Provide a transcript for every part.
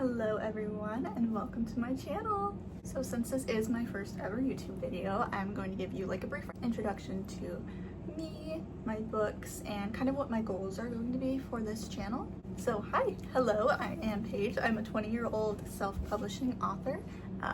Hello everyone and welcome to my channel. So since this is my first ever YouTube video, I'm going to give you like a brief introduction to me, my books, and kind of what my goals are going to be for this channel. So hello, I am Paige. I'm a 20-year-old self-publishing author.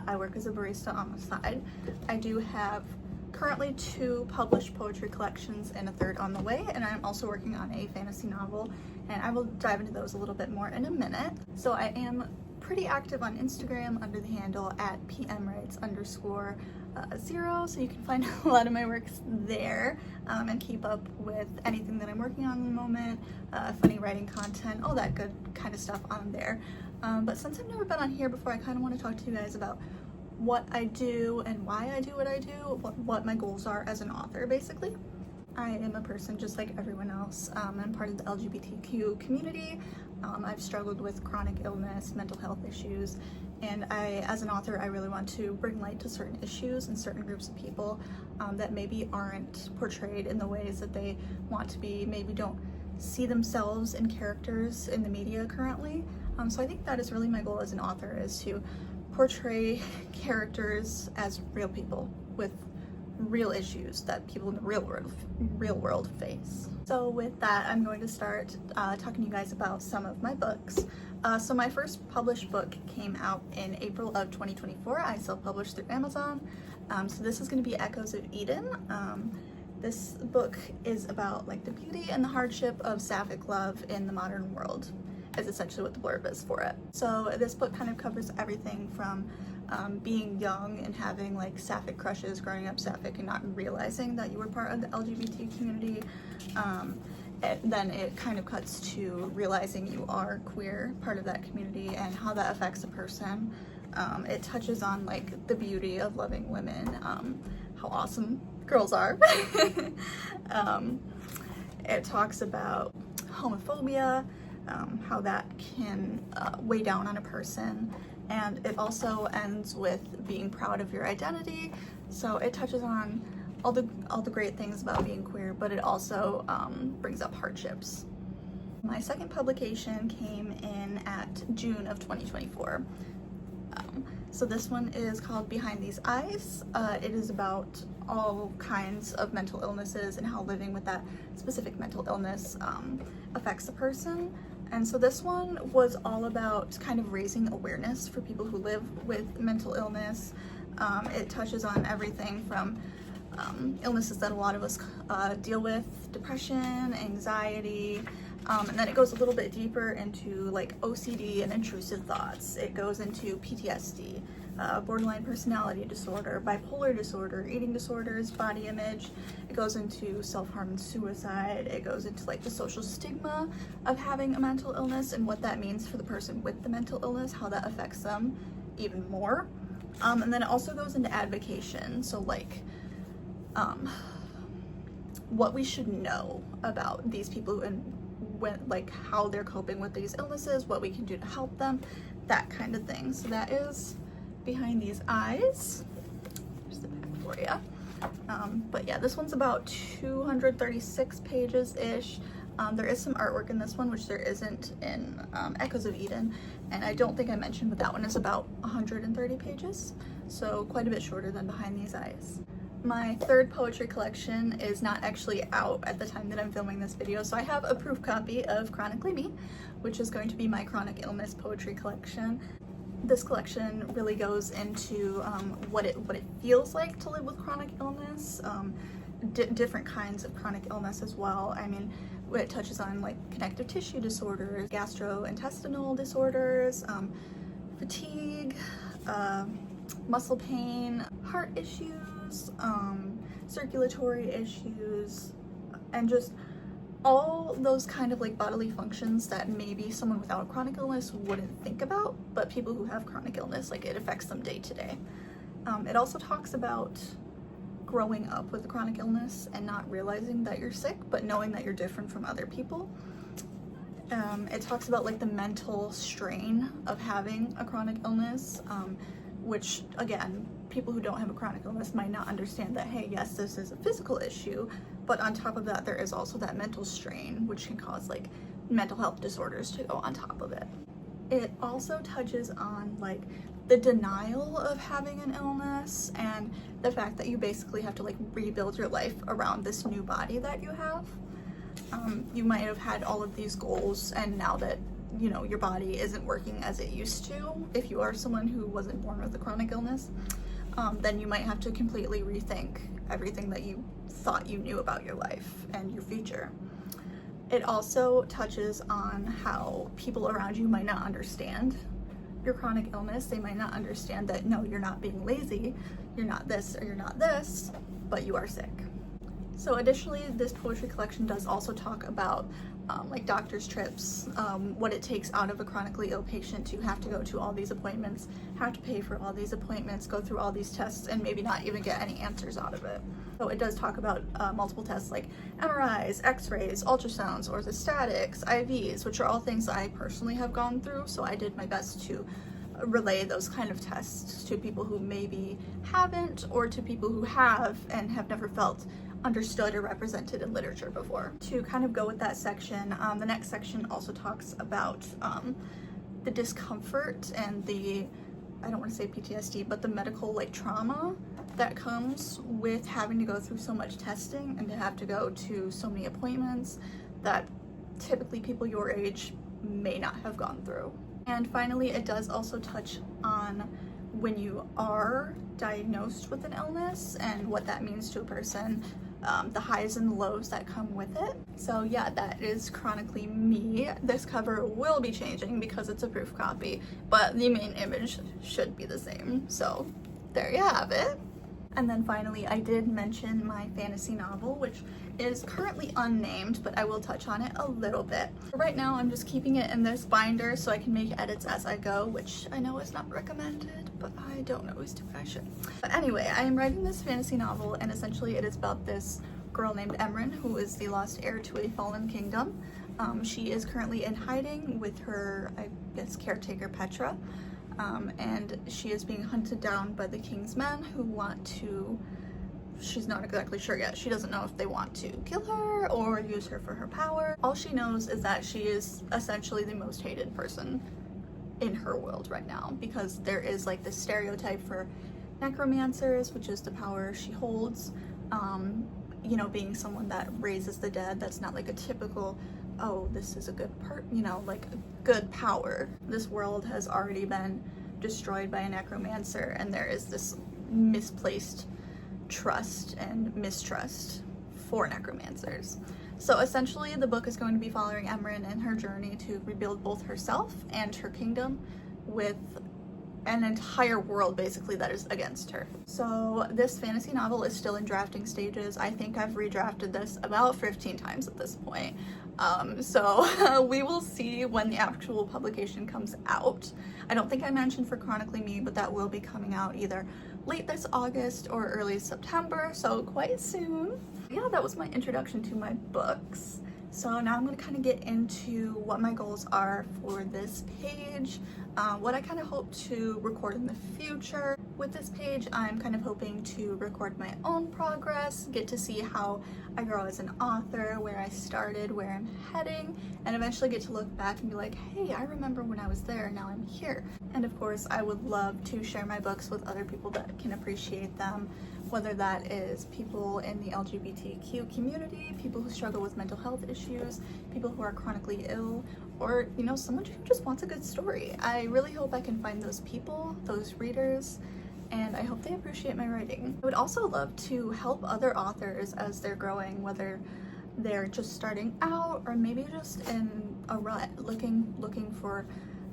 I work as a barista on the side. I do have currently 2 published poetry collections and a 3rd on the way, and I'm also working on a fantasy novel, and I will dive into those a little bit more in a minute. So I am pretty active on Instagram under the handle at pmrights_0, so you can find a lot of my works there and keep up with anything that I'm working on in the moment, funny writing content, all that good kind of stuff on there. But since I've never been on here before, I kind of want to talk to you guys about what I do and why I do what I do, what my goals are as an author, basically. I am a person just like everyone else. I'm part of the LGBTQ community. I've struggled with chronic illness, mental health issues, and as an author, I really want to bring light to certain issues and certain groups of people that maybe aren't portrayed in the ways that they want to be, maybe don't see themselves in characters in the media currently. So I think that is really my goal as an author, is to portray characters as real people with real issues that people in the real world face. So with that, I'm going to start talking to you guys about some of my books. So my first published book came out in April of 2024. I self-published through Amazon. So this is going to be Echoes of Eden. This book is about like the beauty and the hardship of sapphic love in the modern world, is essentially what the blurb is for it. So this book kind of covers everything from being young and having like sapphic crushes, growing up sapphic and not realizing that you were part of the LGBT community. Then it kind of cuts to realizing you are queer, part of that community, and how that affects a person. It touches on like the beauty of loving women, how awesome girls are. It talks about homophobia, how that can weigh down on a person, and it also ends with being proud of your identity. So it touches on all the great things about being queer, but it also brings up hardships. My second publication came in at June of 2024. So this one is called Behind These Eyes. It is about all kinds of mental illnesses and how living with that specific mental illness affects a person. And so this one was all about kind of raising awareness for people who live with mental illness. It touches on everything from illnesses that a lot of us deal with, depression, anxiety, and then it goes a little bit deeper into like OCD and intrusive thoughts. It goes into PTSD, borderline personality disorder, bipolar disorder, eating disorders, body image. It goes into self-harm and suicide. It goes into like the social stigma of having a mental illness and what that means for the person with the mental illness, how that affects them even more. And then it also goes into advocation. So like what we should know about these people and like how they're coping with these illnesses, what we can do to help them, that kind of thing. So that is Behind These Eyes. Here's the back for you. But yeah, this one's about 236 pages-ish. There is some artwork in this one, which there isn't in Echoes of Eden, and I don't think I mentioned, but that one is about 130 pages, so quite a bit shorter than Behind These Eyes. My 3rd poetry collection is not actually out at the time that I'm filming this video, so I have a proof copy of Chronically Me, which is going to be my chronic illness poetry collection. This collection really goes into what it feels like to live with chronic illness, different kinds of chronic illness as well. I mean, it touches on like connective tissue disorders, gastrointestinal disorders, fatigue, muscle pain, heart issues, circulatory issues, and just all those kind of like bodily functions that maybe someone without a chronic illness wouldn't think about, but people who have chronic illness, like it affects them day to day. It also talks about growing up with a chronic illness and not realizing that you're sick, but knowing that you're different from other people. It talks about like the mental strain of having a chronic illness, which again, people who don't have a chronic illness might not understand that, hey, yes, this is a physical issue, but on top of that, there is also that mental strain, which can cause like mental health disorders to go on top of it. It also touches on like the denial of having an illness and the fact that you basically have to like rebuild your life around this new body that you have. You might have had all of these goals, and now that you know your body isn't working as it used to, if you are someone who wasn't born with a chronic illness, then you might have to completely rethink everything that you thought you knew about your life and your future. It also touches on how people around you might not understand your chronic illness. They might not understand that, no, you're not being lazy, you're not this or you're not this, but you are sick. So additionally, this poetry collection does also talk about like doctor's trips, what it takes out of a chronically ill patient to have to go to all these appointments, have to pay for all these appointments, go through all these tests, and maybe not even get any answers out of it. So it does talk about multiple tests like MRIs, x-rays, ultrasounds, orthostatics, IVs, which are all things I personally have gone through, so I did my best to relay those kind of tests to people who maybe haven't, or to people who have and have never felt understood or represented in literature before. To kind of go with that section, the next section also talks about the discomfort and the, I don't want to say PTSD, but the medical like trauma that comes with having to go through so much testing and to have to go to so many appointments that typically people your age may not have gone through. And finally, it does also touch on when you are diagnosed with an illness and what that means to a person, the highs and the lows that come with it. So yeah, that is Chronically Me. This cover will be changing because it's a proof copy, but the main image should be the same. So there you have it. And then finally, I did mention my fantasy novel, which is currently unnamed, but I will touch on it a little bit. Right now, I'm just keeping it in this binder so I can make edits as I go, which I know is not recommended, but I don't always do what I should. But anyway, I am writing this fantasy novel, and essentially it is about this girl named Emryn, who is the lost heir to a fallen kingdom. She is currently in hiding with her, I guess, caretaker Petra. And she is being hunted down by the king's men who want to, she's not exactly sure yet. She doesn't know if they want to kill her or use her for her power. All she knows is that she is essentially the most hated person in her world right now, because there is like this stereotype for necromancers, which is the power she holds, you know, being someone that raises the dead. That's not like a typical, oh, this is a good you know, like a good power. This world has already been destroyed by a necromancer, and there is this misplaced trust and mistrust for necromancers. So essentially the book is going to be following Emryn in her journey to rebuild both herself and her kingdom with an entire world basically that is against her. So this fantasy novel is still in drafting stages. I think I've redrafted this about 15 times at this point. So we will see when the actual publication comes out. I don't think I mentioned for Chronically Me, but that will be coming out either late this August or early September, so quite soon. Yeah, that was my introduction to my books. So now I'm going to kind of get into what my goals are for this page, what I kind of hope to record in the future. With this page, I'm kind of hoping to record my own progress, get to see how I grow as an author, where I started, where I'm heading, and eventually get to look back and be like, hey, I remember when I was there, now I'm here. And of course, I would love to share my books with other people that can appreciate them, whether that is people in the LGBTQ community, people who struggle with mental health issues, people who are chronically ill, or, you know, someone who just wants a good story. I really hope I can find those people, those readers, and I hope they appreciate my writing. I would also love to help other authors as they're growing, whether they're just starting out or maybe just in a rut, looking for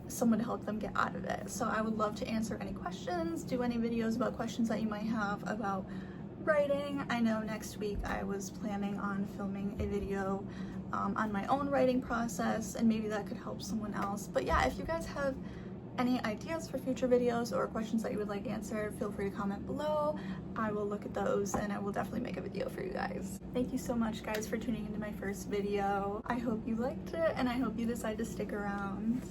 someone to help them get out of it. So I would love to answer any questions, do any videos about questions that you might have about writing. I know next week I was planning on filming a video on my own writing process, and maybe that could help someone else. But yeah, if you guys have any ideas for future videos or questions that you would like answered, feel free to comment below. I will look at those and I will definitely make a video for you guys. Thank you so much, guys, for tuning into my first video. I hope you liked it, and I hope you decide to stick around.